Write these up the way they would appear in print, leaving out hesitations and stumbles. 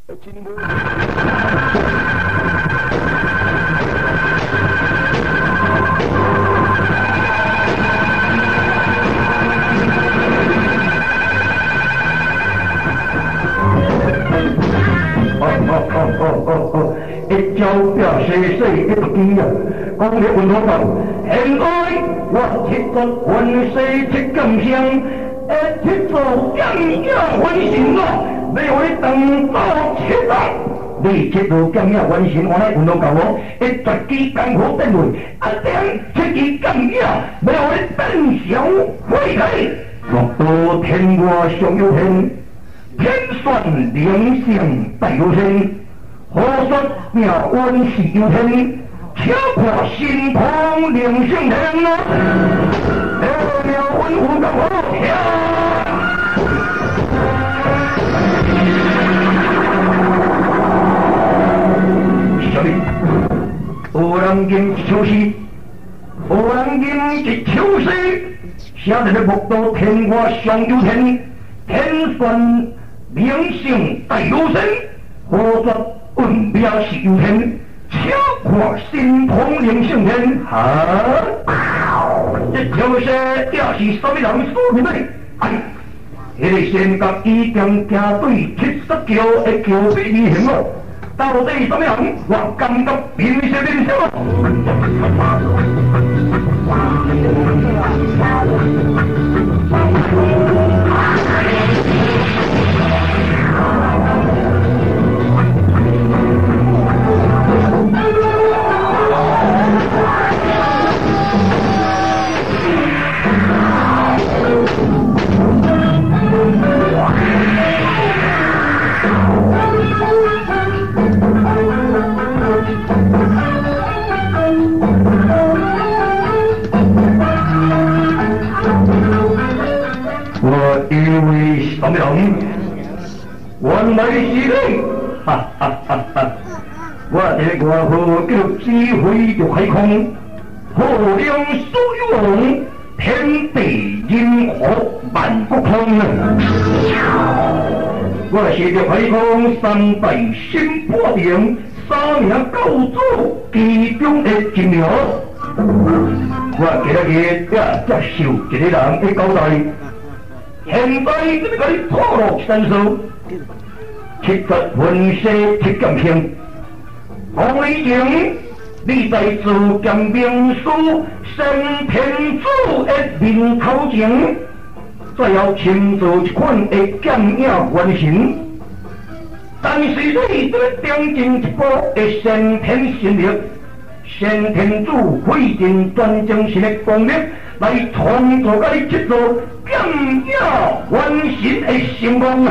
一朝表西西一个机啊，讲了运动道，现在我铁作运势铁金香，铁作金呀完成了，你会等到铁道。你铁作金呀完成，我来运动教我，一绝技艰苦等位，点铁技金呀，你会登上飞起，若到天外上有天，天算良相大有天。何说妙运是有天，巧看心通两相天啊！妙运有个好听。小李，有人吟一首诗，有人吟一首诗，写在这木道天外上有天，天算良相大有天。何说？运命是有天，巧看心通灵性天。这就是也是什么人所念的？迄个仙甲已经行对70桥的桥壁而行了，到底什么人？我感觉面色面色啊！我以为什么人？原来是你！哈哈哈哈！我这外号叫智慧玉海空，好量所有王，天地人和万国通啊！我是玉海空三代新破顶三名教主其中的一名。我今日也接受一个人的交代。现在这个你破落神书，七绝运势七剑星，我以前你在做剑兵书升天主的面头前，再要亲自一款的剑影完成。但是你这个点进一步的先天神力，先天主费尽专精神的功力来创造个你这座剑影完成的成功啊！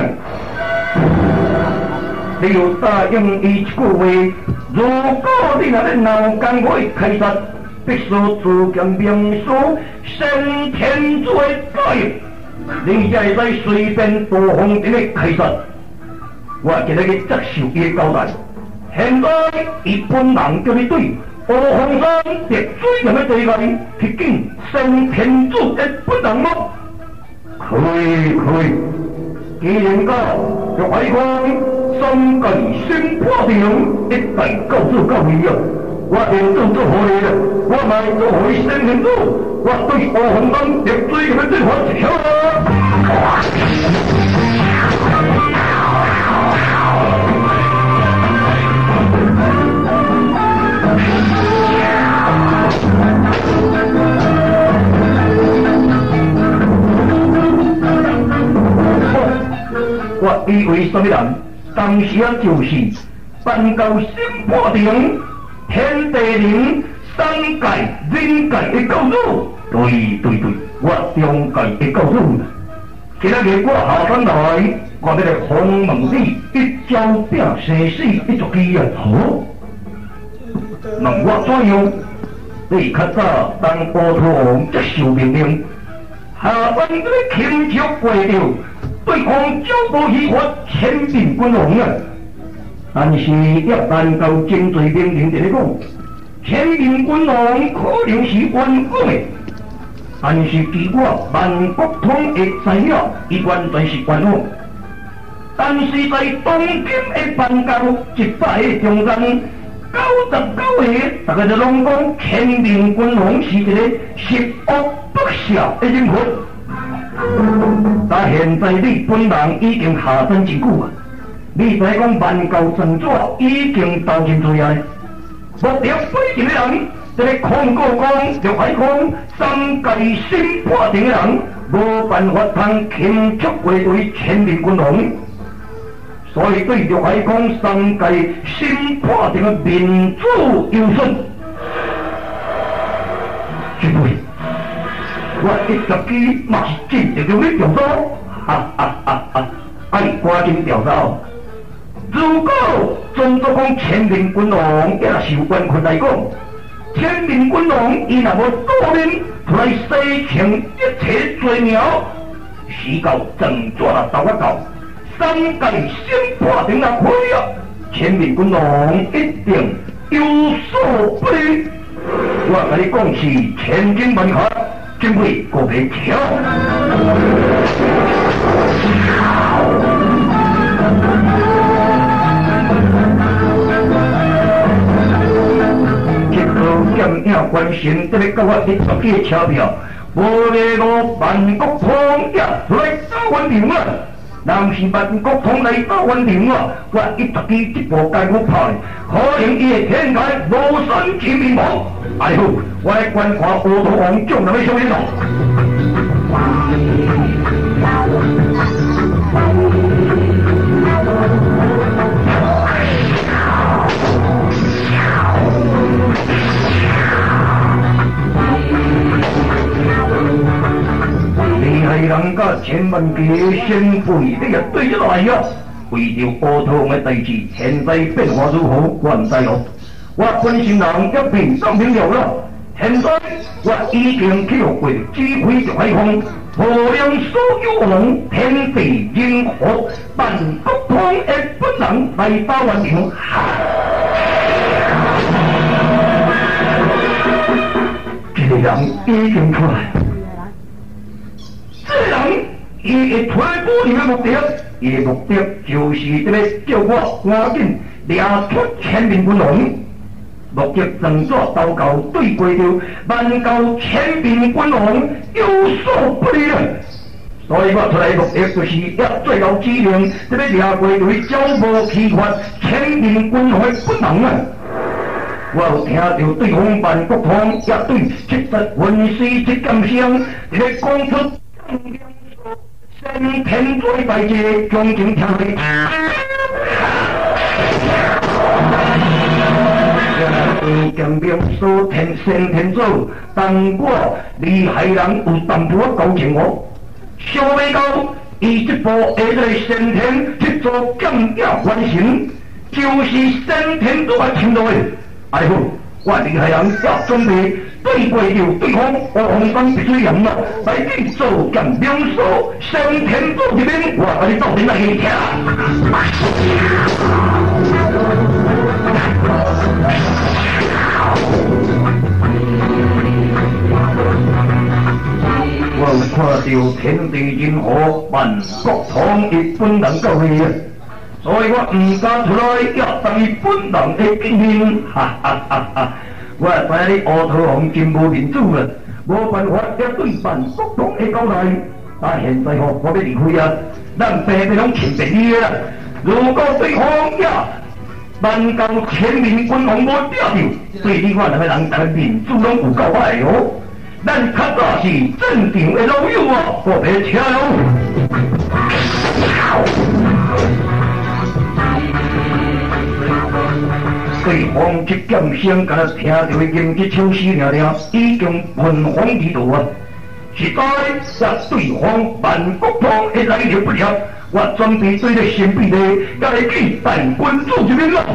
你要答应伊一句话，如果你若咧闹干会开杀，必须自剑名书先天主的教育，你才会使随便大风尘的开杀。我今日去接受伊的交代，现在伊本人叫你对乌洪山滴水人的地界去见先天主的本人吗？可以。既然讲玉海空三界新破定，一代教主到位了，我连做做好你了，我卖做好你先天主，我对乌洪山滴水人的地方一条啊！我以为什么人？当时啊，就是办到新破顶、天地人、三界、人界的教主。对，我中界的教主。今日我下山来，我要来访问你，一朝拼生死一族机啊！好，问我怎样？你较早当乌托王接受命令，下班这个轻巧过掉。对方招到起我千兵军王啊！但是一办到真罪命令就咧讲，千兵军王可能是冤枉的，但是据我万国通的知影，伊完全是冤枉。但是在当今的办教100个中间，99个大家就拢讲乾明君王是一个十恶不赦的人物。但现在你本人已经下山真久啊，你再讲万教神主已经投进罪啊！目了飞进的人，这个控告讲就海讲三界心破定的人，无办法通轻出归对乾明君王。所以对着海讲三界心破定的民主优胜，绝对。我一十几嘛是真正用你调查，爱赶紧调查。如果从作讲乾明君王也是有冤屈来讲，乾明君王伊若无多面出来洗清一切罪名，时到正抓啦斗我到，三界心破定啦开啊！乾明君王一定有所不利。我甲你讲是千金万确。真会过皮条，这个剑影关心，这个甲我100几个钞票，无咧我万国通也来打阮场啊！若是万国通来打阮场啊，我100几这部该我拍，可能伊会天台无神之面目。哎呦，我来观看乌头王将那么小人咯。厉害人家千万别先辈，你也对得来呀！为着乌头王的代志，现在变化如何，我唔知哦。我本身人一片当平了了，现在我已经去过指挥着海风，无量所有人天地人和万国通的本人来打完场。这个人已经出来，这人伊会推步你的目的，伊的目的就是这个叫我赶紧抓出乾明君王。目的正作祷告对过着万教乾明君王有所不利啊！所以我出来目的就是要最后指令，这个抓过对招募欺发乾明君王的本能啊！我有听到对方万国通也对七十文师这感想，这个讲出先天罪代志，恭敬听来。强兵所先天做，但我厉害人有淡薄高情我，小尾高以这部下来先天去做降价完成，就是先天做来程度的。哎呦，我厉害人要准备对过着对方，我红光必须赢了，来去做强兵所先天做这边，我把你到底来去听。我有看到天地人和万国通一本人教会啊，所以我唔敢出来要当伊本人的见面，哈哈哈哈！我知影你乌头王真无民主了，无办法要对万国通的交代。但现在我要离开啊，咱平平拢亲便你啦。如果对方呀，万教乾明君王无抓着，对你我两个人大家民主拢有够歹哦。咱较早是正常的老友啊，我别车喽。对方这剑声，敢若听到音这唱诗了了，已经闻风而动啊！实在若对方万国通会来了不了，我准备对着神秘的要来去带君主这边了。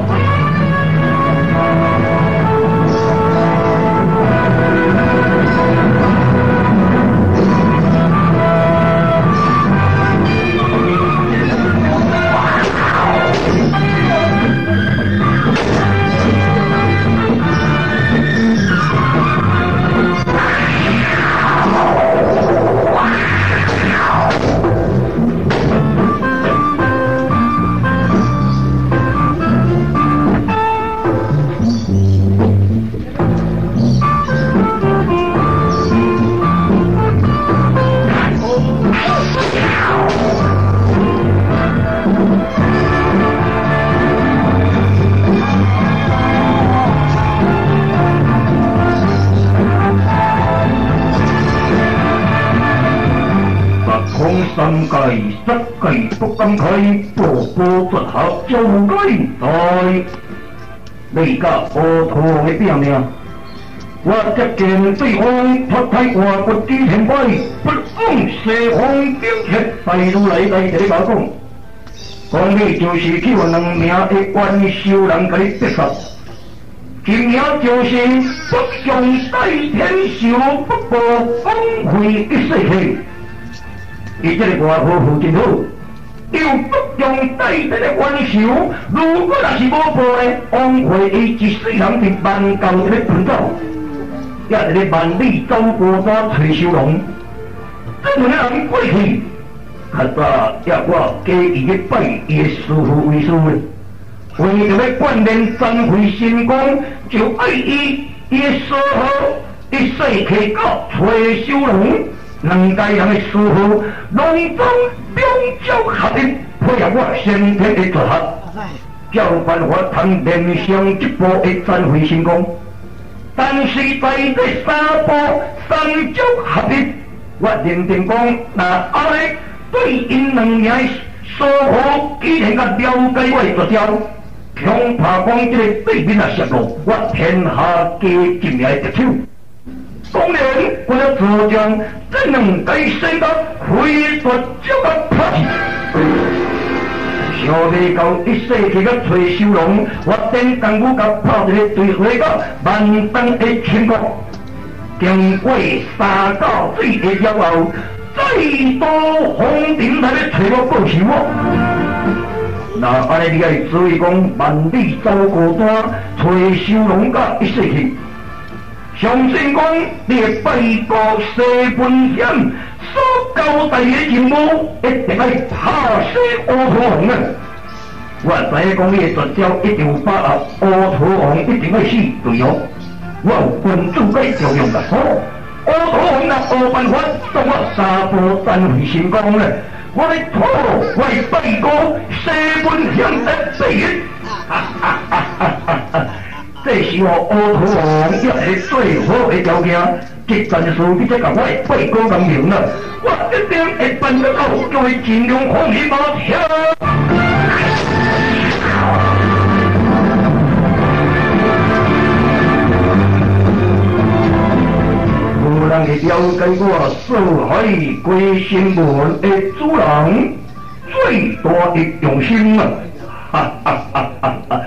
三界十界不敢开，步步出合就该在。你甲乌土王的拼命，我接见对方脱胎换骨几千倍，不枉西方顶铁大如来来这里甲讲，讲你就是去我两名的元修人甲你逼杀。今名就是不用代天修，不报光辉一世气。伊这个外好好真好，又不用代这个元修，如果若是无报的，光辉伊一世人就万教这个奔走，也这个万里走过山吹修龙，这两个人过去，较早也我加伊去拜伊的师父为师的。为着要锻炼增慧神功，就爱伊的师父一世起到崔修龙，两家人的师父拢总两脚合一，配合我先天的作合，才有办法通练上一步的增慧神功。但是在这三步三脚合一，我认定讲，那后来对因两名师父既然甲了解我的作招。恐怕讲这个对面啊泄露，我天下皆尽来得手。当然，我要主张这两个生得非夺这个拍去。小弟到一世纪个崔修龙，我等功夫甲拍一个对回个万当的天国，经过三道水的了后，再多红顶来咧找我报仇我。那安尼你爱注意讲，万里走过山，崔修龙甲一世气。相信讲你的拜过西本险所交代的任务，一定要拍死乌土王啊！我知影讲你的绝招一定有把握，乌土王一定要死，对哦。我有君主该调用的好，乌土王若无办法当我三步单回神功呢？我的土，我的拜过西本险的第一，这是我乌土王一个最好的条件。这战术你再甲我的拜过讲明了，我一定会办得到，叫伊尽量放心我听。无人会了解我四海归心门的主人最大的用心啊！哈哈哈哈哈！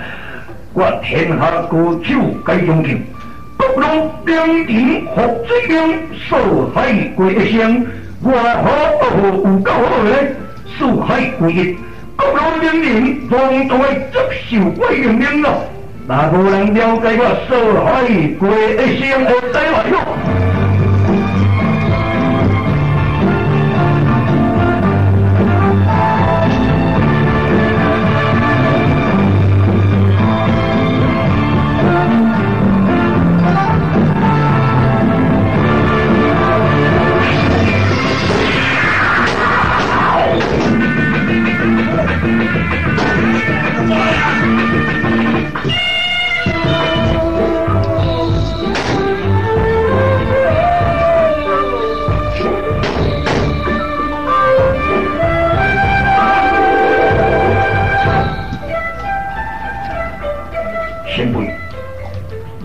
我天下歌手该用情，各路兵丁服这样四海归一声，我好有够好嘞！四海归一，各路兵丁隆重的接受我命令了。那无人了解我四海归一声的在哪哟？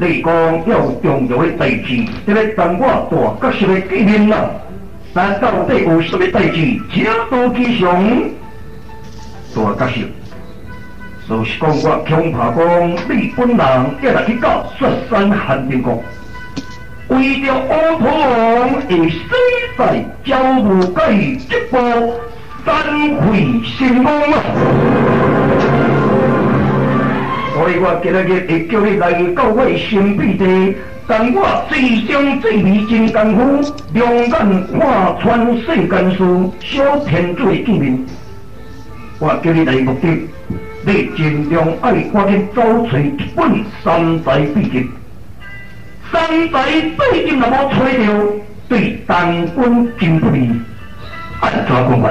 你讲要重要的代志，这个当我大角色的纪念啦。但到底有什么代志，请多记上大角色。就是讲我恐怕讲你本人也来去到雪山寒冰国，为着乌土王的死在招募改这步三回成功啊！所以我今日会叫你来到我神秘地，但我最终最美真功夫，两眼看穿世间事，小天主的见面。我叫你来目的，你尽量爱赶紧找出一本三大秘籍。三大秘籍若无找到，对当军真不利。安怎讲法？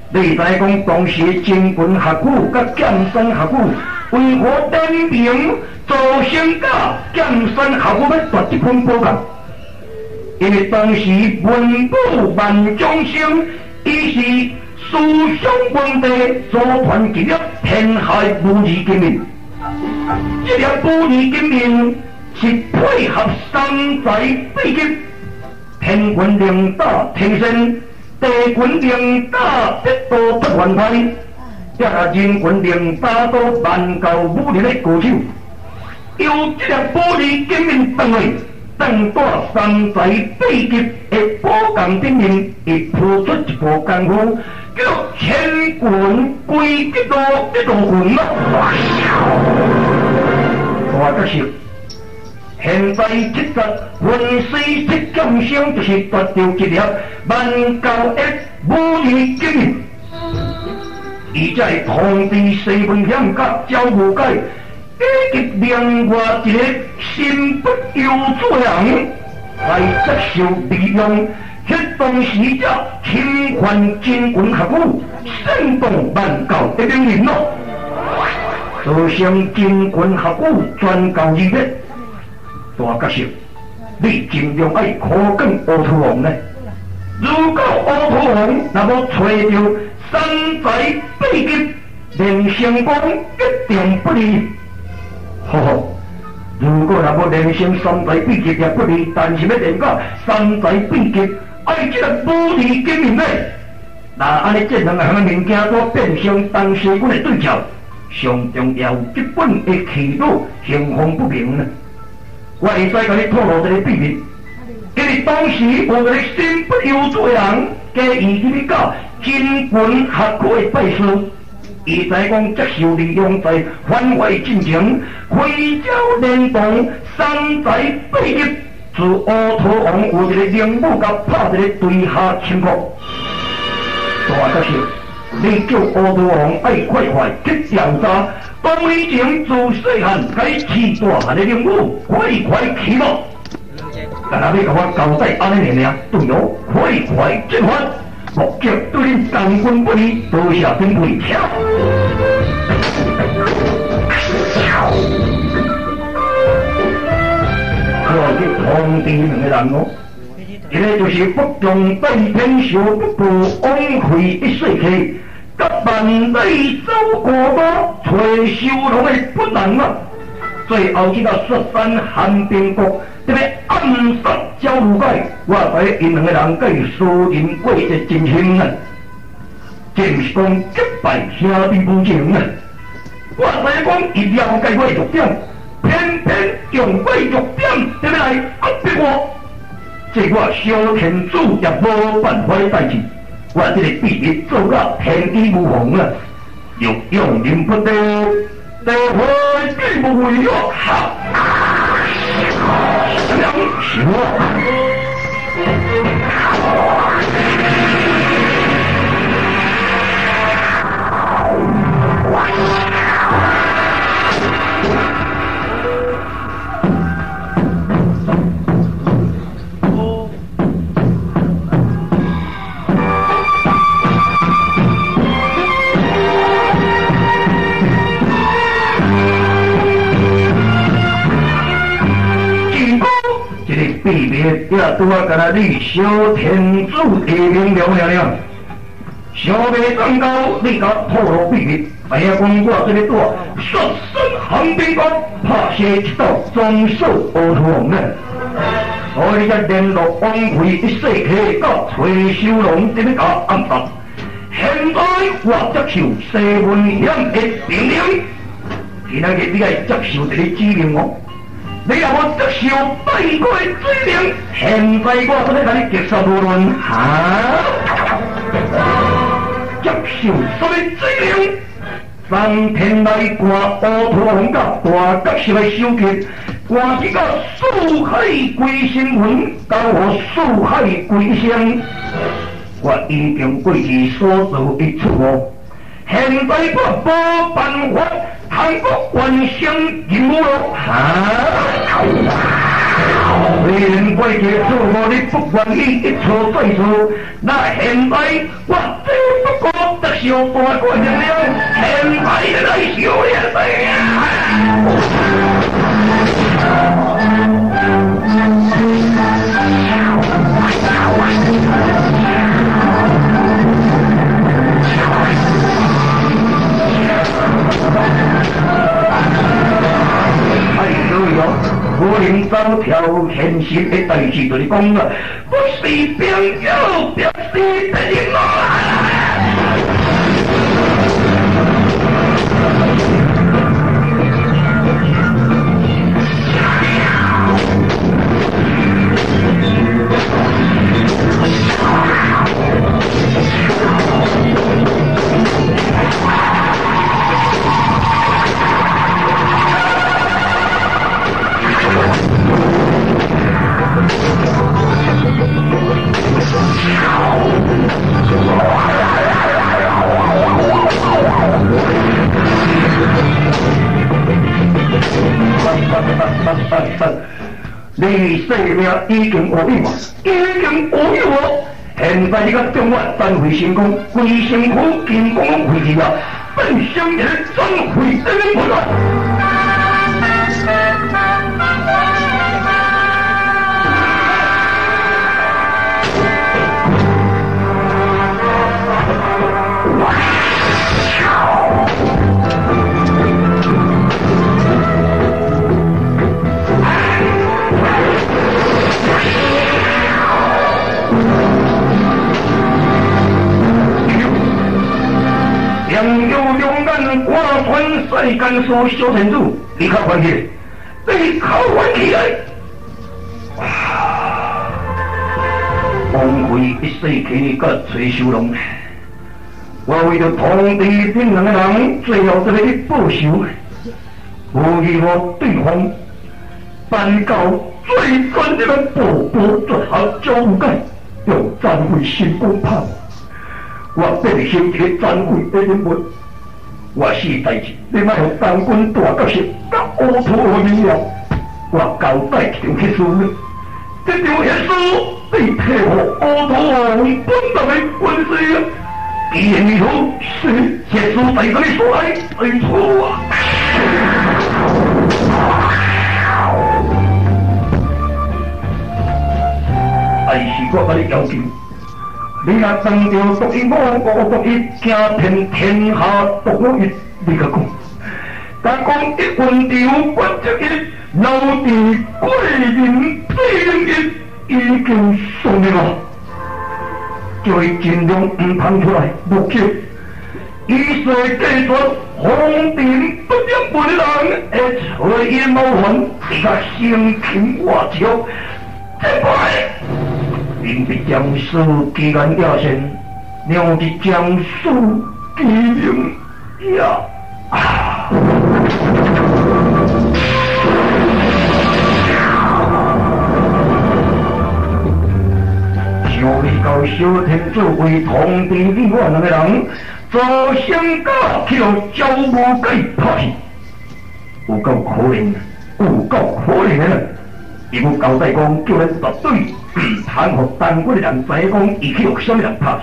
你知讲当时真军学府甲剑山学府。为何点名造成甲剑山学府要夺这份报告？因为当时文武万众生伊是思想问题所团结了天下武艺革命。这个武艺革命是配合山寨秘籍，天军领导天生，地军领导得到不完派，也人军领导到万教武力的高手。由这个武艺革命单位。当带山寨秘籍的宝钢顶面，伊铺出一部功夫，叫千棍归一道棍啊！大家是现在这个分析这感想，就是夺掉一粒万教的武艺革命，伊在通知西门乡甲招无界。加入另外一个心不由主的人来接受利用，迄当时者侵犯真君学府，煽动万教的名人咯，造成真君学府全教二灭。大家说，你尽量爱可更乌土王呢？如果乌土王那么找到山寨秘籍，连成功一定不利。好好，如果那么连成山寨秘籍也不利，但是要连个山寨秘籍爱这个武艺革命呢？那安尼这两个物件都变成当时阮的对照，上重要基本的气路行风不明呢。我会使甲你透露一个秘密，因为当时有一个心不由主的人，加以去到真君学府的拜师。伊知讲接受利用在反外进程，挥招联动，山寨秘籍，自乌土王有一个领武甲拍一个对下情况。大家是，你叫乌土王爱快快去调查，当以前自细汉该起大汉的领武，快快去咯！但那要甲我交代安尼尔，对哦，快快进发！目标对恁当军不利，多谢准备跳。我去通知两个人哦，一个就是北中大天小不部王奎一岁期，甲万里走过路，找修龙的不能啊。最后去到雪山寒冰谷。这个暗杀招无界，我知因两个人甲伊私人过节真亲啊，这不是讲结拜兄弟无情啊。我知讲伊了解我的弱点，偏偏用我的弱点这边来压迫我，这我小天主也无办法的代志。我这个秘密做到天衣无缝啊，又用人不得，地会必不会落下。是我。秘密也拄啊，甲咱你小天主提名了了，想未当到你甲透露秘密，哎呀，讲我这个带雪山寒冰谷拍摄一道装守乌土王呢，所以你才联络王奎一世起到崔修龙这边甲暗杀。现在我接受西门县的命令，今仔日你爱接受这个指令哦。你若无接受帝国的指令，现在我都在甲你结束无论接受什么指令？上天来挂乌土王甲大角色的手机，挂一个四海归心魂，教我四海归乡。我已经过去所做的错误，现在我无办法。通过完成任务咯，虽然过去错误你不愿意一错再错，那现在我只不过接受大官人了，现在来修炼走条现实的代志，就是讲啊，不是朋友，必是敌人啊！你生命已经有用啊，已经有用哦。现在你个中华展会成功，规城府进攻会议啊，本乡人展会登门啊。杨有勇敢挂穿世间所小天主，你靠关起，你靠关起来！枉费一世去甲崔修龙，我为着同地天人的人，最后这个报仇，无疑我对方办告最专业的宝宝做好交代，用战会成功判。我变成一个战会的人物，我是代志，你莫让当军大角色甲乌土和面了。我交代一张血书，这张血书你替我乌土和本当的军师啊！既然如此，血书在这里所来，最错啊！但是我把你要求。你若当着独一我独一，惊遍天下独我一，你甲讲，甲讲一文朝关节一，老弟贵人必一，已经送你了，就会尽量唔通出来，目标以世计算，皇帝不让本人会随意谋反，你甲心情外交，这摆。因的将士既然亚现，娘的将士既然呀啊！就你到小天主为同地立我两个人，做相家去了招无计拍去，有够可怜，有够可怜的。伊要交代讲，叫咱绝对唔通互当军的人知影讲，伊去互什么人拍。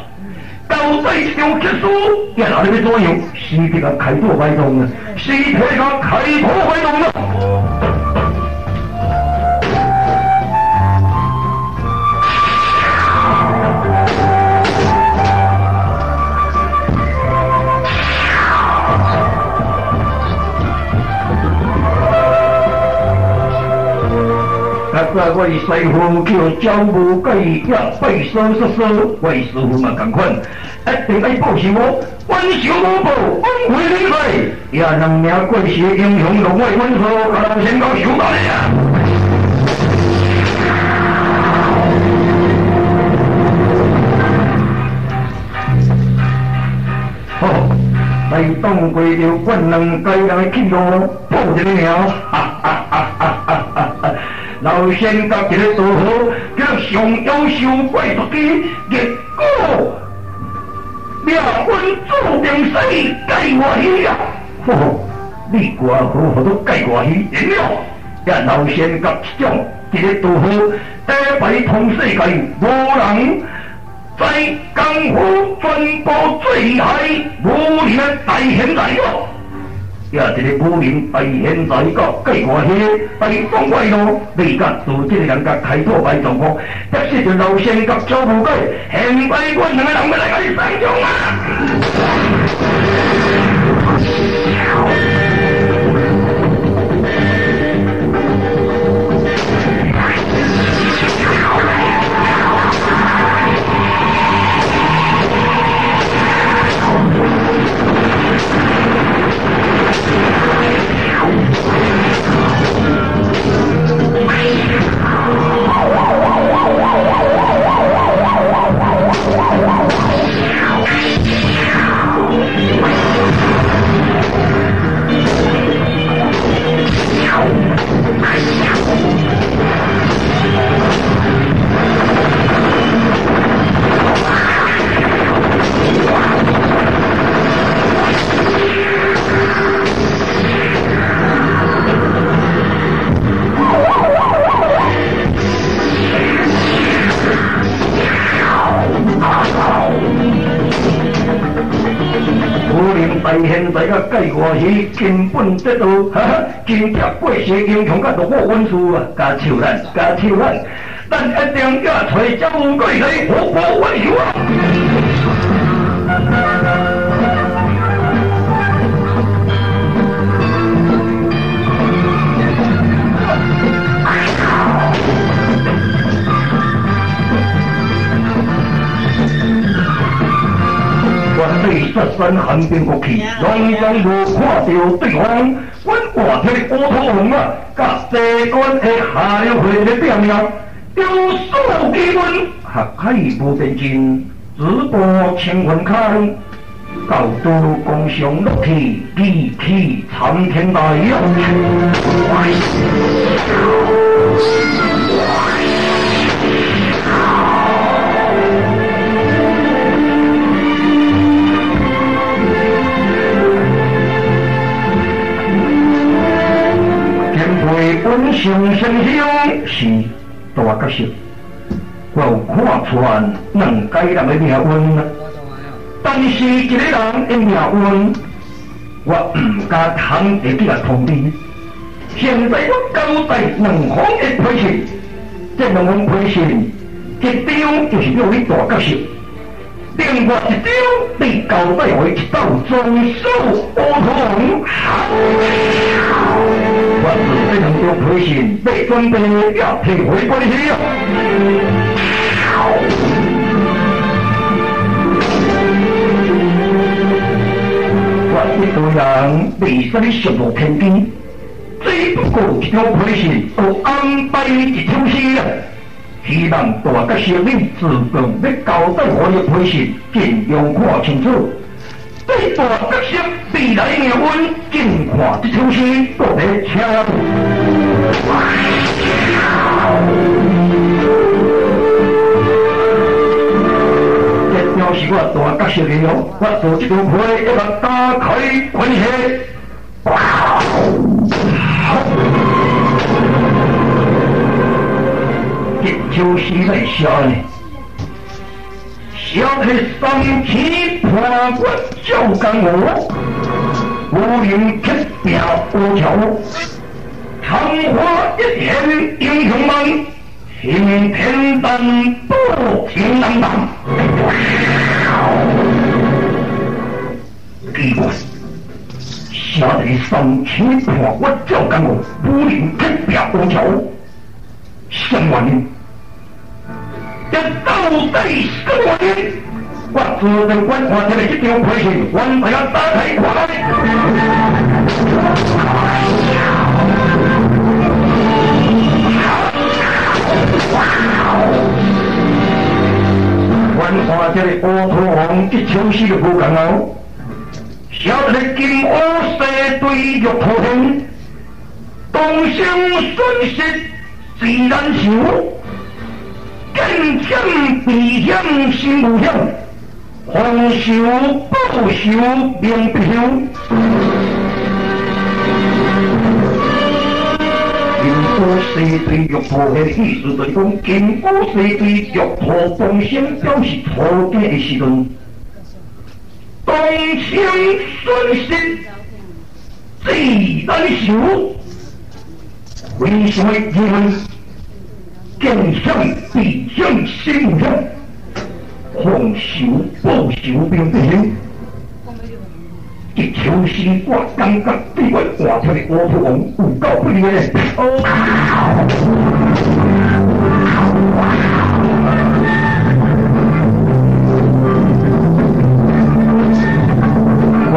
交代一张血书，也哪里要怎样？尸体甲开拓摆动啊！尸体甲开拓摆动啊！我为师傅叫招无计，也背说，为师傅嘛同款，一定要报仇我，冤仇无报，冤回理亏，也两名过世英雄龙为温柔，甲人先到手打呀！好，来当归着阮两家人的气路，报一个名，哈哈哈哈哈哈！老先甲一个道好，叫上优秀怪出去，结果命运注定死，计我喜啊！你外好好都计我喜，然了，也老先甲这种一个道好，打败通世界，无人在江湖传播最害武林的大现在哦。也一个武林大现在个计划些大方怪路，你甲做这个人甲开拓摆状况，得是就老先甲招无计，现在阮两个人要来甲你上场啊！能在现在甲介外时根本得到真正过世英雄甲落伍温书啊，加笑咱，咱一定要找这无鬼来活活温书啊！对雪山寒冰过去，拢无看到对方。阮活体乌头王啊，甲西关的下流会的表面，有数基本，学海无变真，直播千分开，高度共上落去，地气参天大呀！本性生性是大角色，我有看出两家人的命运啊。但是一个人的命运，我唔敢通会去来通知。现在我交代两方的批示，这两方批示，一张就是叫你大角色，另外一张你交代我一道中数乌头我自己能够推行，被准备要体会关系啊！我一个人未使你涉入偏激，只不过一种推行，就安排一出戏啊！希望大家小你自动要交代我的推行，尽量看清楚。对大角色未来命运，尽看这出戏，各位请。这表示我大角色的哦，我做这个会要打开关系。这出戏在笑呢。小弟三起破骨照干我，无人铁表无桥，长花一片英雄梦，晴天灯不停当当。奇怪，小弟三起破骨照干我，无人铁表无桥，什么呢？这到底是什么原因？我自认观看这个一条配信，我们要打开看来。我看这个乌头王一枪死就不讲哦，晓得金乌蛇对玉头天，东乡损失自然少。更将避险心无险，防守保守命不休。金乌蛇对玉兔的意思就是讲，金乌蛇对玉兔东乡表示初见的时阵，东乡损失自然少，为什么因为？更向避向心无向，防守保守并不行。一场戏我感觉对我画出的乌头王有够不利嘞。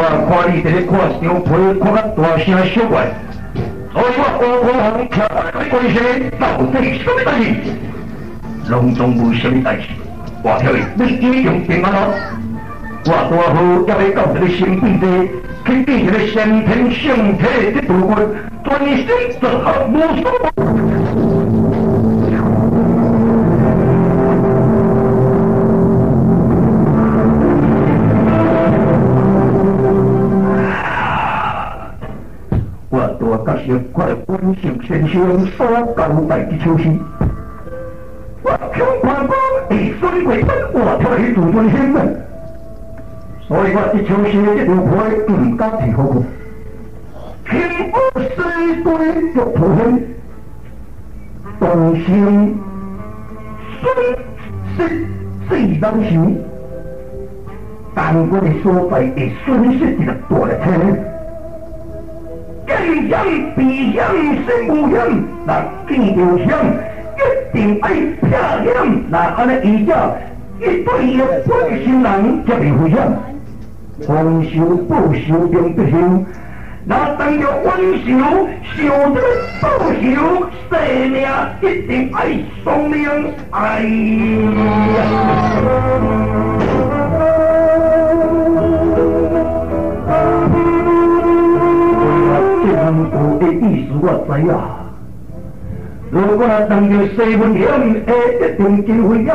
我看你在咧看小皮，看到大声小怪。所以我乌头王听来关系到底什么代志？拢总无什么代志。我听你已经平安了。我大好要来到这个新兵地，去见这个先天圣体的部分，专心做好无所。大角色我的本性先生所交代的消息，我恐怕讲会损过本我出来自尊心的。所以我一唱诗这条批唔敢提好过。轻我西对玉图兴，动心损失自人想，但我哋所在嘅损失就大嚟聽。見險避險勝無險，嗱見到險一定愛避險，嗱安尼伊者一對嘅本性人就未危險。防守報仇並不休，那當着溫仇，受得報仇，生命一定愛喪命，哎呀！有的意思我知啊，如果當着西門險，一定真危險。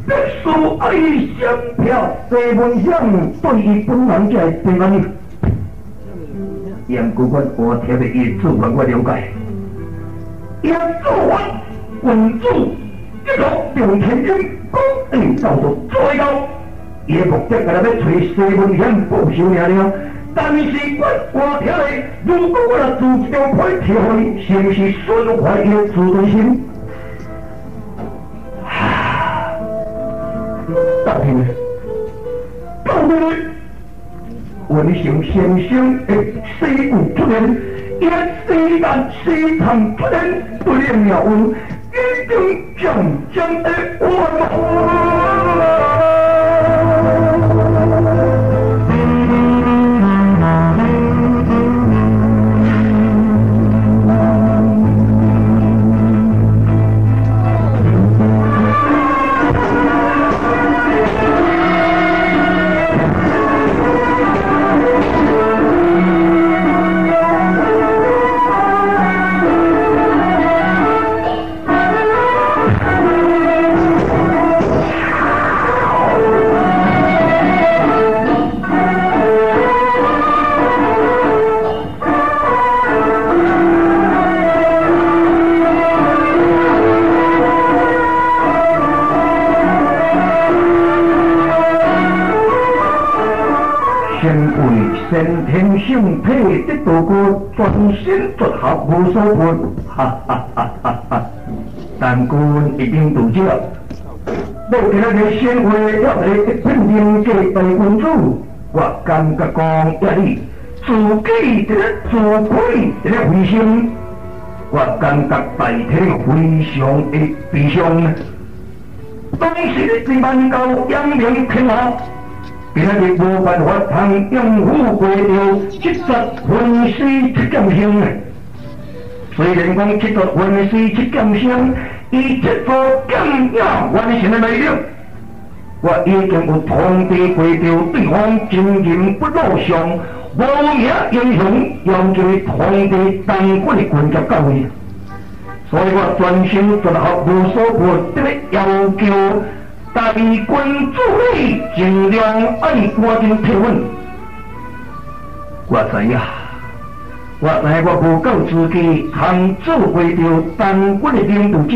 必須愛相票，西門險對伊本人才係平安。嚴顧我聽的伊做法我了解，伊做法君主一路用天經公義教導最高，伊的目的係要找西門險報仇爾了。但是我聽的，如果我來自條批條去，是不是損壞伊的自尊心？到底呢？文成先生的死故出現，一世間世堂出現，對了妙運，已經將的先天性體的度過，全身絕合無所伴，哈哈哈哈哈！但官已經到這，到其他嘅先會一嚟拼命嘅大君主，我感覺講一哩自己嘅自愧嘅回心，我感覺大體非常嘅悲傷。當時你萬教揚名天下。今日無辦法通用虎過掉七十分四七劍聖，雖然講七十分四七劍聖，以七個劍也完成了內容，我已經有通地過掉對方經驗不露相，無名英雄要求通地當官的官級教育，所以我專心做好無所不得的要求。大君主理盡量愛趕緊提問，我知影我無夠自己通做為着當軍的領導者，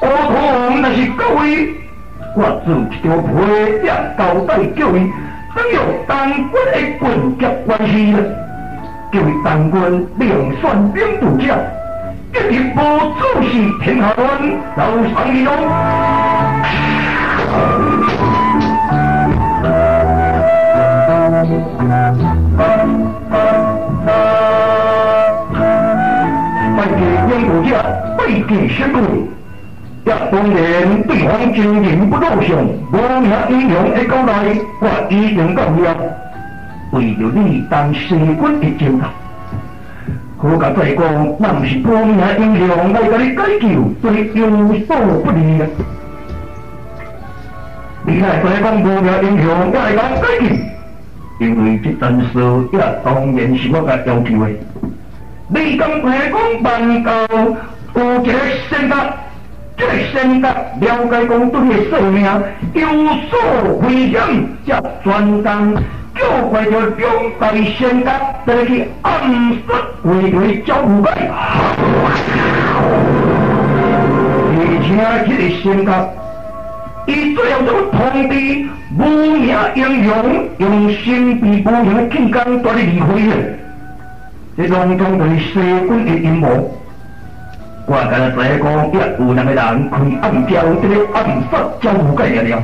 烏通若是各位，我做一條批也交代叫伊等用當軍的官級關係啦，叫伊當軍另選領導者，一定無主事天下亂，留上伊用。拜祭領導者，拜祭先官，也當然對方經驗不露相，無名英雄的交代，我已經到了。為着你當西軍的戰鬥，好甲再講，咱毋是無名英雄來甲你解救，對有所不利啊！你來再講無名英雄，我來甲解救。因為這件事也當然是我嘅要求的。你剛才講辦到有一個性格，這個性格了解講對你的生命有所危險，才專當叫怪着兩大性格來去暗殺為佢交互解。而且這個性格，伊最後就通知无名英雄用神秘无形的剑罡带你离开的，这拢总就是西军的阴谋。我敢若知影讲，也有两个人开暗招，这个暗杀招呼介了了。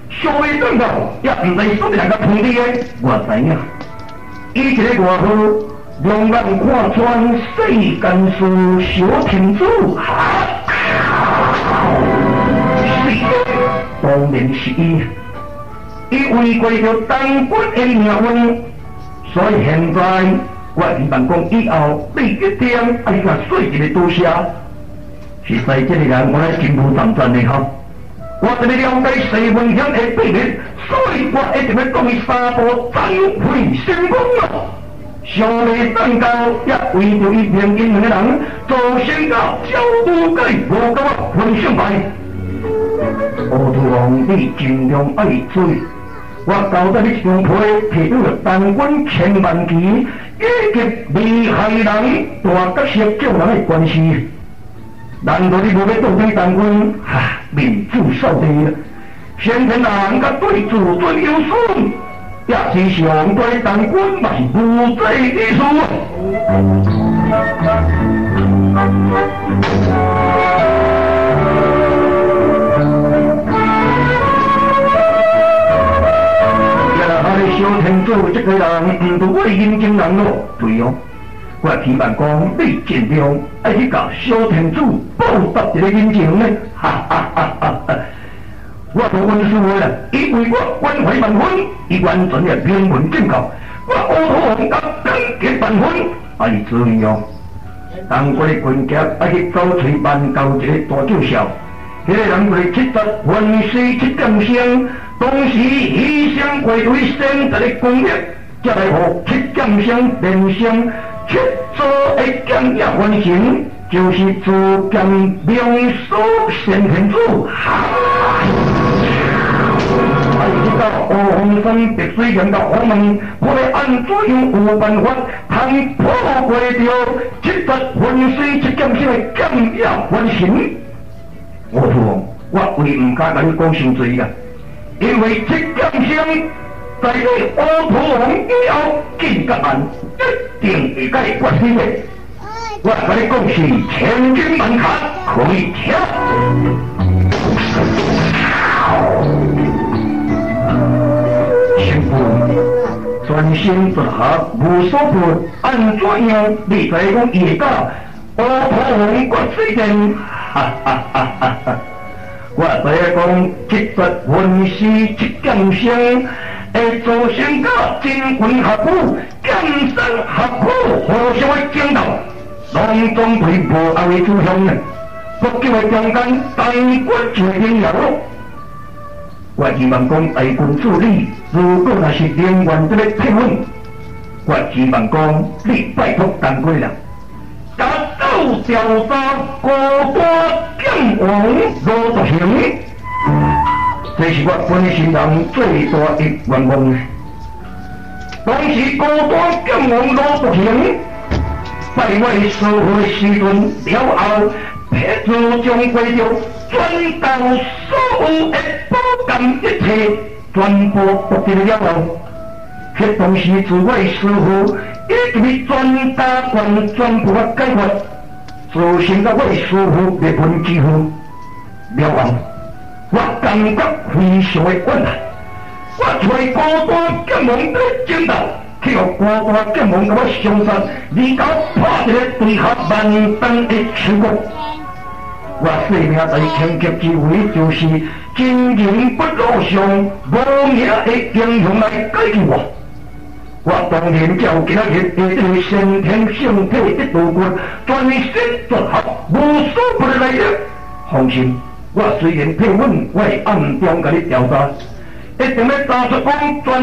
稍微转到，也毋知说人家通知的，我知影。伊一个外号，两眼看穿世间事，小天主当然是伊。伊违规着当官的命运，所以现在我希望讲以后你一定要甲细一个多写。实在这个人我来真无赞赞的哈。我这里了解西门乡的秘密，所以我一定要讲伊三步展开成功了。上未蛋糕也为着伊平因两个人做宣告，小无计无甲我分享牌。乌土王，你尽量爱追。我交代你一张批，提到了当官千万期，以及厉害人大角色救人的关系。难道你无要倒对当官？民主扫地了，先天人甲对自尊有损，也是上对当官嘛是无济之事小天主这个人唔是我认真人咯，对哦。我希望讲你尽量爱去甲小天主报答一个恩情呢，哈哈哈哈哈！我无温书话啦，因为我关怀万分，伊完全是明文正确。我乌土王甲感激万分，爱注意哦。当我的军甲爱去找找万教一个大救小，迄个人为七十万世七将相。当时以相归队先得的功力，才来互七将相连相七座的将也完成，就是自将명수先天主。知道乌洪山碧水岩到洪门，我哋按怎样有办法通破过掉七十万世七将相的将也完成？我为唔敢甲你讲伤罪啦。因为七将相在你乌土王以后见甲万，一定会甲你决心的。我甲你讲是千军万马可以跳。师父，专心做学无所不，按怎样你在讲伊甲乌土王决水阵？哈哈哈哈哈！我知影讲，七十万世七将相会造成甲真quyền合府、劍山合府互相的爭鬥，當中對無後的指向呢，國境的中間大軍就應有咯。我希望講大軍助理，如果若是寧願這個批准，我希望講你拜託當歸人。打倒調查孤單劍王羅獨雄，這是我本身人最大的願望。當時孤單劍王羅獨雄拜我師父的時陣了後，撇自將歸着轉到所有的寶鑑一切，全部獲得了後，迄當時自我師父。一直全打官全部解決，造成到我師父滅門之後，了後，我感覺非常的困難。我找孤單劍王在爭鬥，去互孤單劍王甲我相殺，而到破一個對合萬當的手國。我生命在天劫之位，就是真人不露相，無名的英雄來解救我。我當然就今日對這個先天性體的道骨，專心做學，無所不來的。放心，我雖然批穩，我會暗中甲你調查，一定要查出講專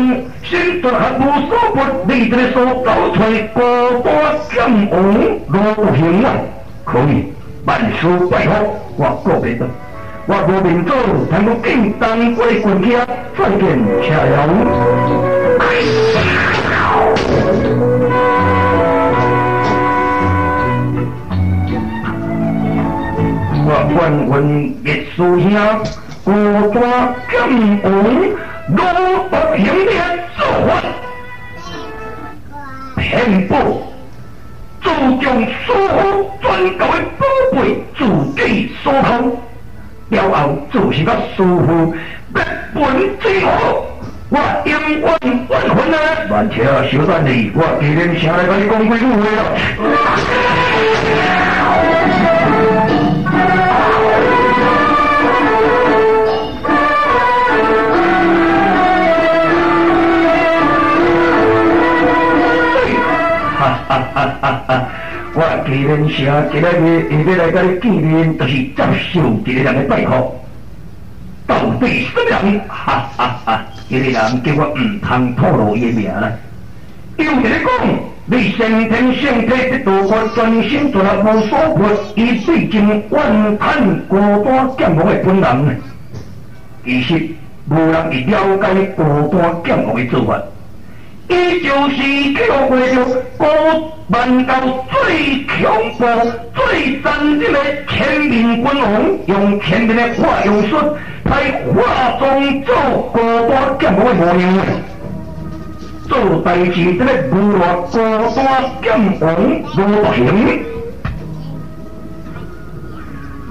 心做學無所不，你這個所找出孤單劍王羅獨雄啊，可以，萬事拜託，我過袂得。我無面做，通過競當歸棍家，再見車友。我願願月師兄孤單劍王如不行烈做法，偏不自将师傅专教的宝贝自己所偷，了后就是甲师傅别本之后，我永远冤魂啊！慢车小等你，我既然请来甲你讲几句话了。我既然请一个月，下要来甲你见面，就是接受一个人的拜托。到底什么人？哈哈哈！一个人叫我唔通透露伊名啦。有一个讲，你先天性体得道我专心做无所缺，伊最近怨叹孤单健忘的本人。其实无人会了解孤单健忘的做法。伊就是去互画着古万教最恐怖、最残忍的千面君王，用千面的化用术来化妆做孤单健忘的模样。做代志这个如何孤单健忘无行，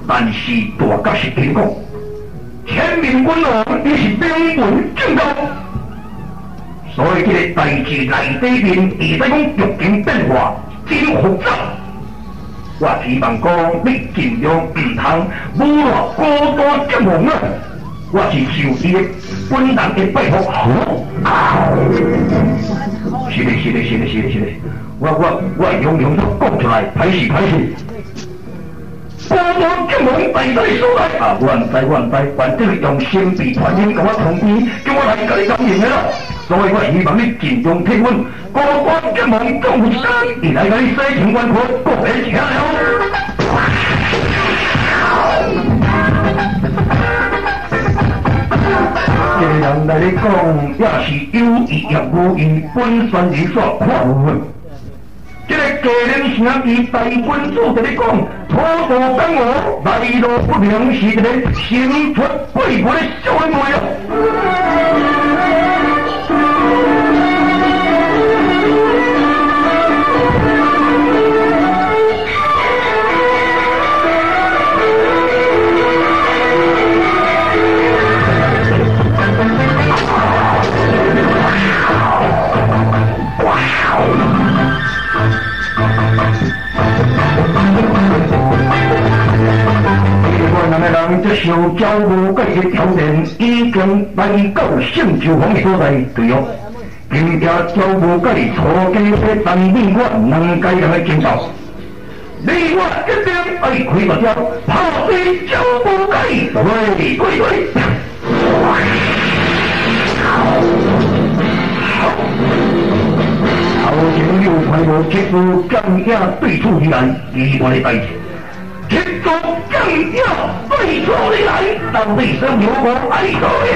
但是大家是听讲，千面君王伊是名门正道。所以这个代志内底面，会使讲剧情变化真复杂。我希望讲你尽量唔通侮辱孤单健忘啊！我是受伊的本人的拜托。是的，我用用都讲出来，歹势。孤单健忘大体所在啊！我唔知，反正用神秘传音甲我通知，叫我来甲你感应的啦。所以我希望你尽量体阮孤单健忘总有生，而来甲你洗清冤屈，各位请了。这个人来咧讲，也是有意也无意，本身是煞看有。这个家人城伊大君主在咧讲，土地干我来路不明，是一个神出鬼没的小妹妹啊！这受教无解的条件已经来到圣州坊的所在，对哦。并且教无解初期的当你我能该人的警告，你我一定爱开个招，炮击教无解，对。头前有看无接触江野对处而来，意外的代志。铁足更要对出你来，到底是有我爱多呀！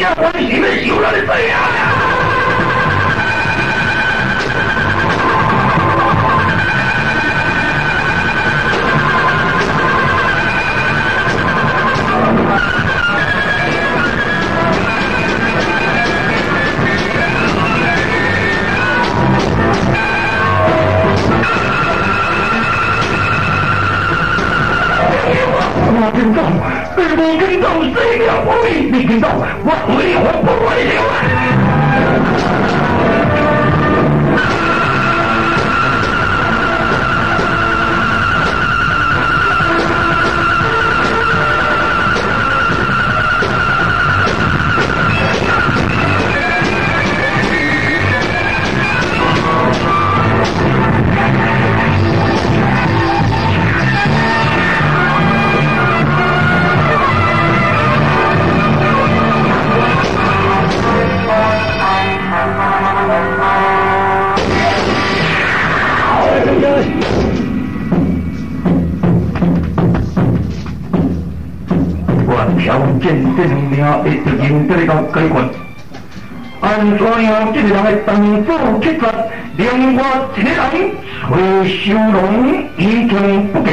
我是你们受了的罪啊！我听到，你听到谁了？你听到，我对你活不为了啊！条件证明会突然得到解决。按怎样这个人的动作抉择，另外一个人崔小龙已经不见。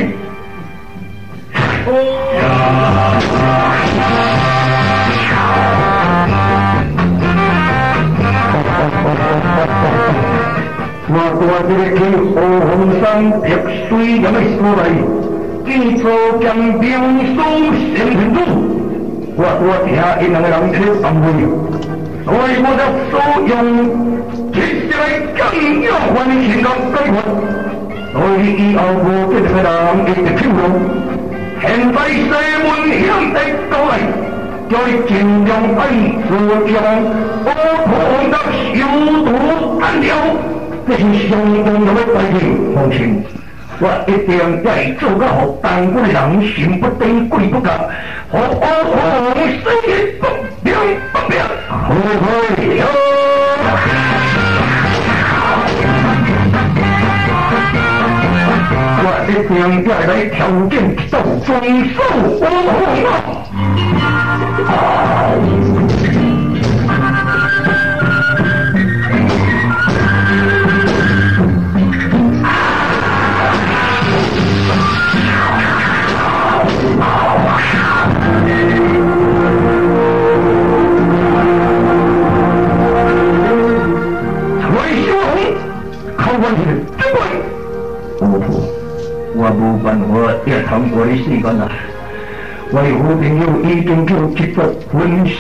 我这个去乌洪山碧水人的所在，见做将兵书先天主，我听因两个人去安慰，所以我就所用接下来更要完成个计划，所以以后我这个人一直听从，现在西门乡的到来，再尽量爱自将乌洪的修毒干掉。这是相当有的代志，父亲，我一定要做到好当官的人心不定鬼不觉，好好生意不平不平，嘿。我一定要来条件到中寿我无办法也通过的时间啦，我有好朋友已经叫接着分尸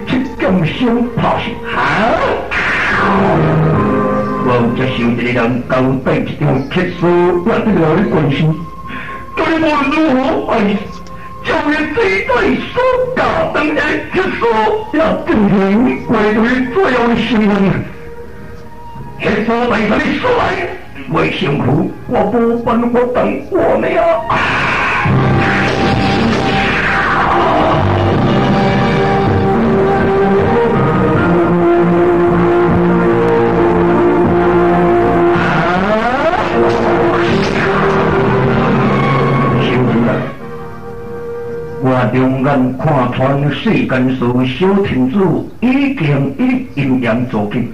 7点钟拍死。我接受一个人交代一场特殊也得了的关系，对我如何爱，就连这对所教等的特殊也进行归队最后的新闻，特殊在这里说来。为辛苦，我不办法等我们呀！兄弟们，我两眼看穿世间所小天主已经以阴阳作尽。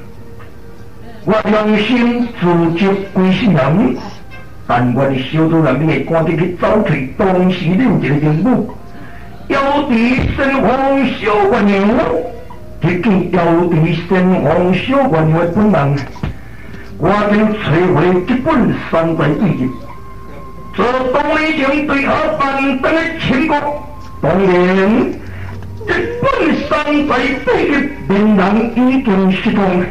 我良心自责归心人，但我的小主人你会赶紧去找出当时恁一个人物，要伫神皇小官娘，去见要伫神皇小官娘的本人，我将摧毁这本山寨秘籍，这当年前对他办登的秦国，当然这本山寨秘籍令人已经失踪。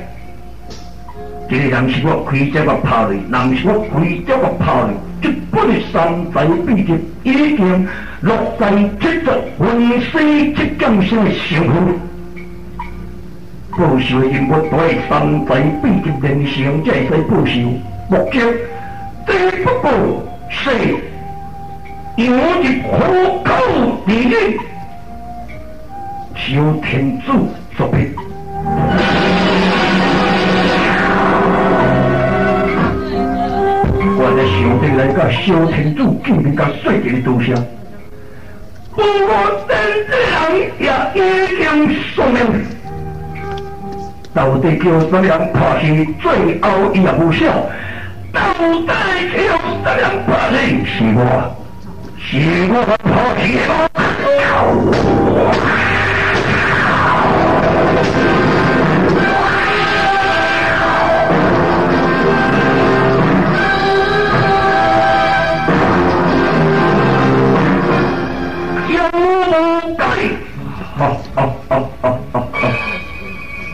这个人是我开这个炮雷，人是我开这个炮雷。这本山寨秘籍已经落在这座分尸7点钟的上空。报仇的因我对山寨秘籍连成，才会使报仇。目标第不报是有一虎口之人，小天主作品。我在想着来甲小天主见面，甲说这个东西。不过真人也已经说明，到底叫什么人拍死，最后伊也无效。到底叫什么人拍死？是我拍死的。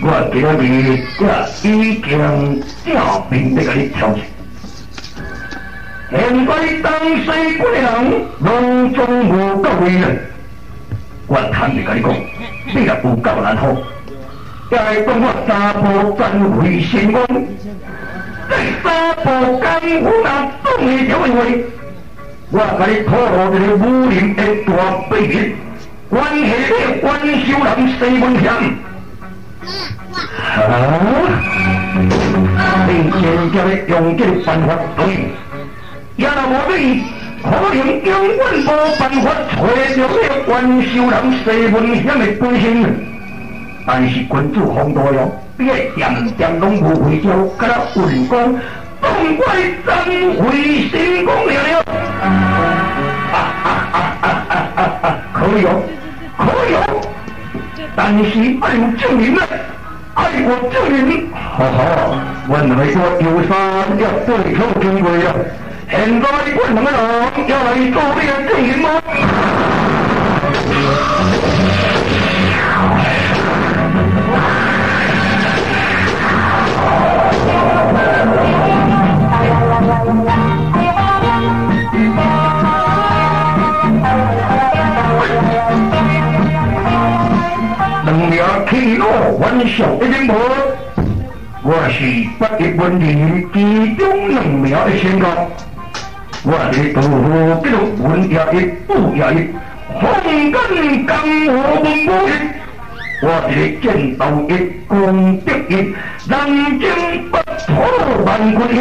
我今日也已经正面地甲你挑战。现在当西国的人拢总无够威人，我坦白甲你讲，你若有够难好，也会讲我查甫真会成功。这查甫功夫若总会条的话，我甲你透露一个武林的大秘密。关系你关小人西门乡。你现在用这个办法对，也无你可能永远无办法找到那袁秀人西门险的本性。但是君主风度哟，你个点点拢无回招，甲咱运功，当怪真回成功了。可以哦，可以哦，但是爱有证明啊，爱有证明。哈哈，阮两个游山要对口经过了，现在阮两个人要来做你的证明吗？两名气路玩笑一点无，我是不一文人其中两名的先高，我的杜甫记录文也一武也一，红根江湖文武一，我的剑道一功德一，人间不破万军一，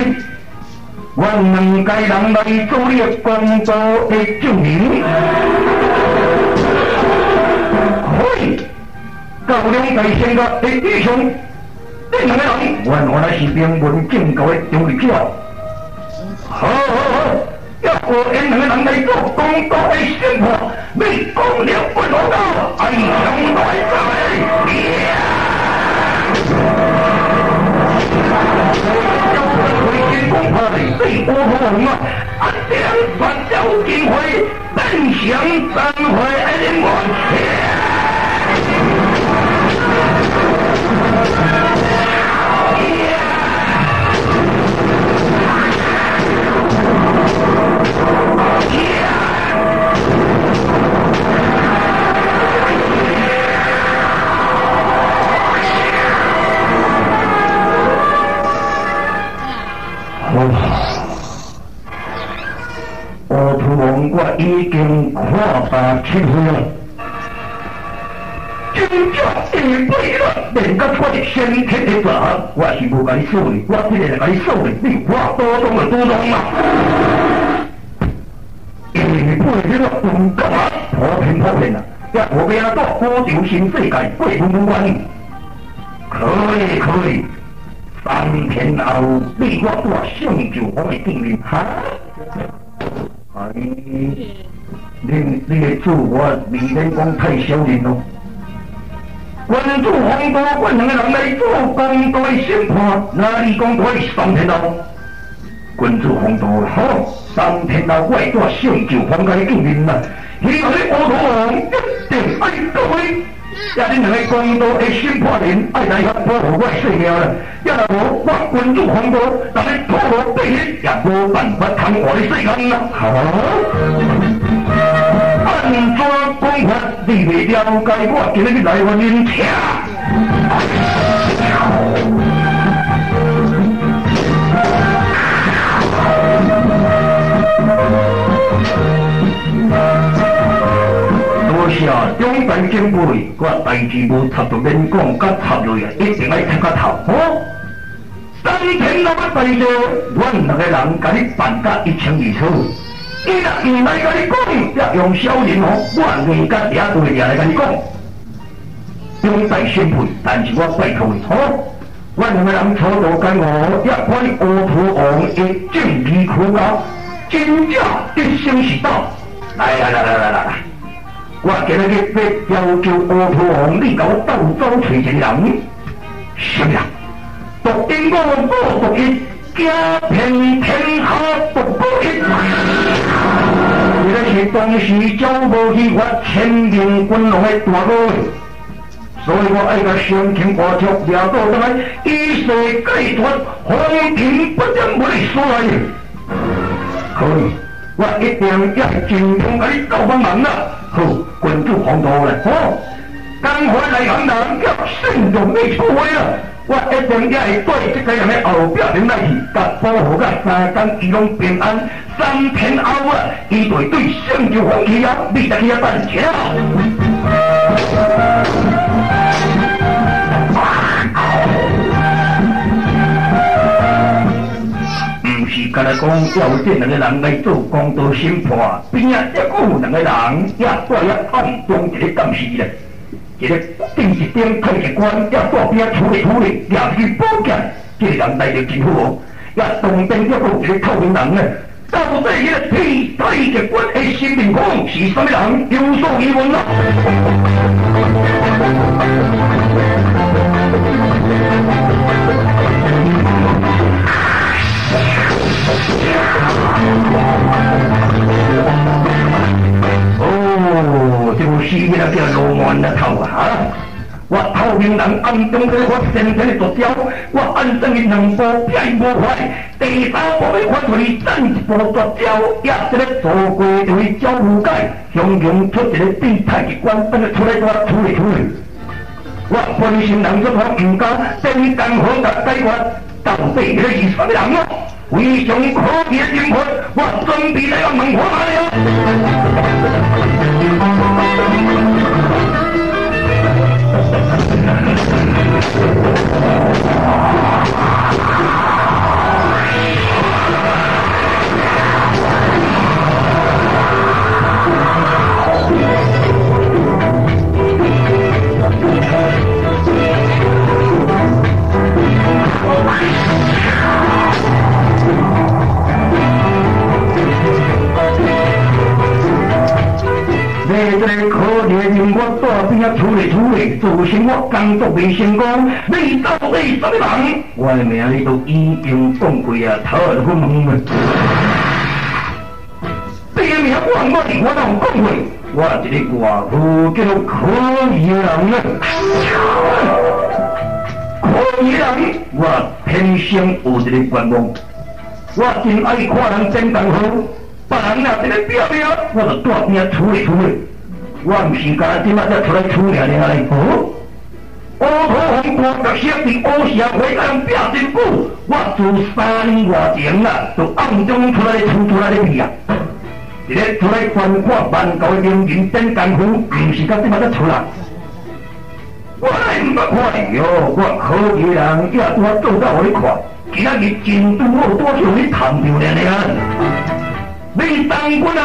我两个人来做你的公道的证明。可以。高粱大仙个的弟兄，你两个人原来是名门正教的中立票。好，要我因两个人来做公道的宣判，你讲了不老道，哎兄来在。回天公派对我红啊，两番交警会，本想三回人我。乌土王我已经看罢七回了。真正地位了，连甲我的先天的责任，我是无甲你收的，我这个甲你收的，你我多动就多动嘛。背这个不干嘛？破片啊！也无变啊，到古朝新世界背分关。可以。3天后，你我带上九皇的定令哈。你的主我未免讲太小人咯。君主皇多，阮两个人来做公道的审判，哪里讲可以3天后？君主皇多好，3天后我会带上九皇家的定令啦。希望你乌土王一定爱各位。也恁两个公道的审判人爱来遐保护我的性命啦，也若无我君主皇道，但你土罗地血也无办法通我的世间啦。好，按怎讲法？你未了解我今日来原因听。中大前辈，我代志无插到免讲，甲插落啊，一定爱插到头。好，3天后我代志，阮两个人甲你办甲一清二楚。伊若唔来甲你讲，也用小人哦，我硬甲掠对掠来甲你讲。中大前辈，但是我拜托你，好，阮两个人初度干我，也看你乌土王的正义可靠，真正一生是道。来。我今日要要求乌土王，你甲我斗走找一个人，什么人？独因我不独一，家平天下独孤一。为了是当时招无去我千年君王的大哥，所以我爱甲上天化作掠到倒来，以世解脱，皇庭不将我的所来。可以，我一定要尽量甲你斗帮忙啦。好，君主皇道啦，好，刚回来行人要慎重你出位啦。我一定也会对这个人的后表人来去，甲保护甲3天伊拢平安。3天后啊，伊就会对圣主皇去啊，你才去遐等车。唔是甲敢来讲，要有这两个人来做公道审判，边啊还佫有两个人也在遐暗中一个监视咧。一个定一点太极官也在边处理，也去保健，这个人来着真好，也当兵还佫有一个透明人呢。到底迄个太极官的新面孔是什么人？有所疑问啦。哦，这部戏那叫罗曼的头啊！我透明人暗中在我身体作妖，我暗生的两步偏无快，第三步要发出战一步作妖，也这个做过就会交互界，雄雄出一个变态的官，等佢出来我处理。我本身人做好唔敢，真干好甲解决，到底迄个是什么人咯？非常可疑的人物，我准备来问看下了。这个可怜人我在边啊处理，造成我工作未成功。你到底什么人？我的名你都已经讲过啊，头就去问问。这个名我哪有讲过？我一个外父叫做可疑人啊。可疑人，我天生有一个愿望，我真爱看人真功夫。别人若一个表表，我就在边处理。我唔是干即马才出来出名尔嘞，哦！乌土红光角色伫乌社会甲人拼真久，我自3年外前啦，就暗中出来咧比啊！一个出来观看万教的名人真功夫，唔是甲即马才出来。我来唔捌看哟，我可疑人也我做到互你看，今仔日真拄好多向你探着咧啊！你当官啊，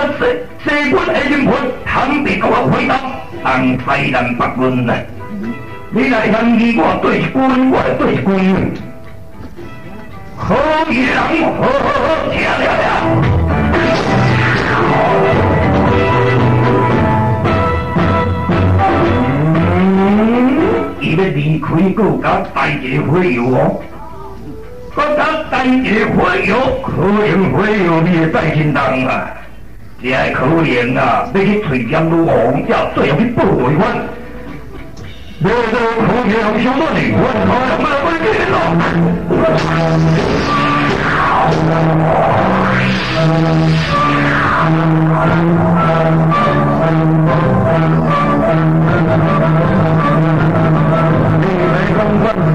西官的人物，坦白甲我回答，红西南北军啊！你来嫌疑我对一军，我对一军。可疑人，好，伊要离开，佫甲带一个火药哦。我甲带一个火药，可能火药你会带真重啊！这个可能啊，要去吹江女王，也最后去报罪犯。我这可能相当离婚，我不去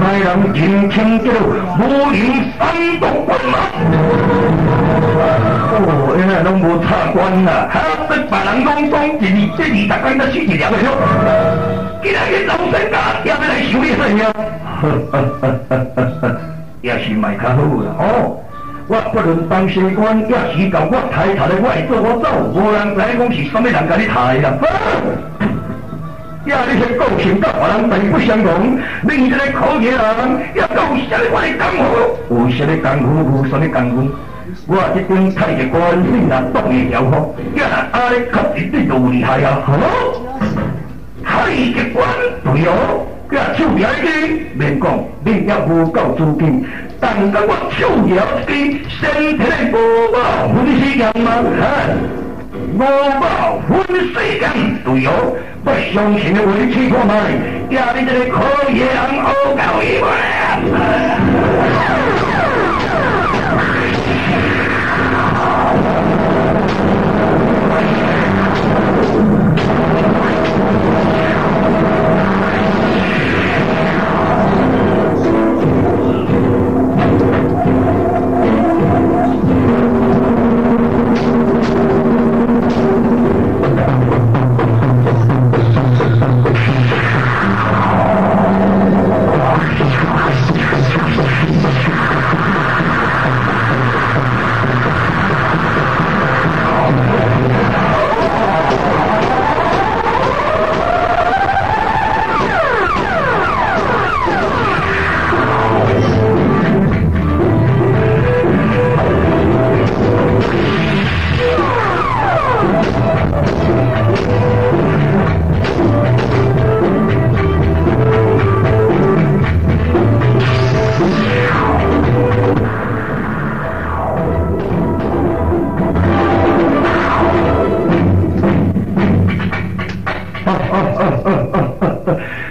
外人轻轻叫武林三毒棍嘛！哦，原来拢无插官啦，哈！对别人讲一日这20天才死一条的哟。今仔日老身家也要来收你算呀！也是卖较好啦，哦。我不论当西官，也是教我抬头的，我会做我走，无人知讲是什么人甲你抬啦。呀！你些个性甲别人大不相同，你这个可疑人，也有啥物款的功夫？有啥物功夫？有啥物功夫？我这边太极官虽然当然了吼，也阿咧确实你都厉害啊！好，太极官对哦，也手摇一支，免讲，你也无够资金，但甲我手摇一支，身体无饱分世间嘛，无饱分世间对哦。不相信的回去看卖，呀！你这个可疑人好搞伊嘛！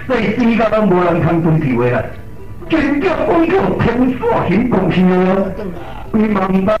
这世界都无人通对条的啦，真叫讲叫天煞行公事哦，你明白？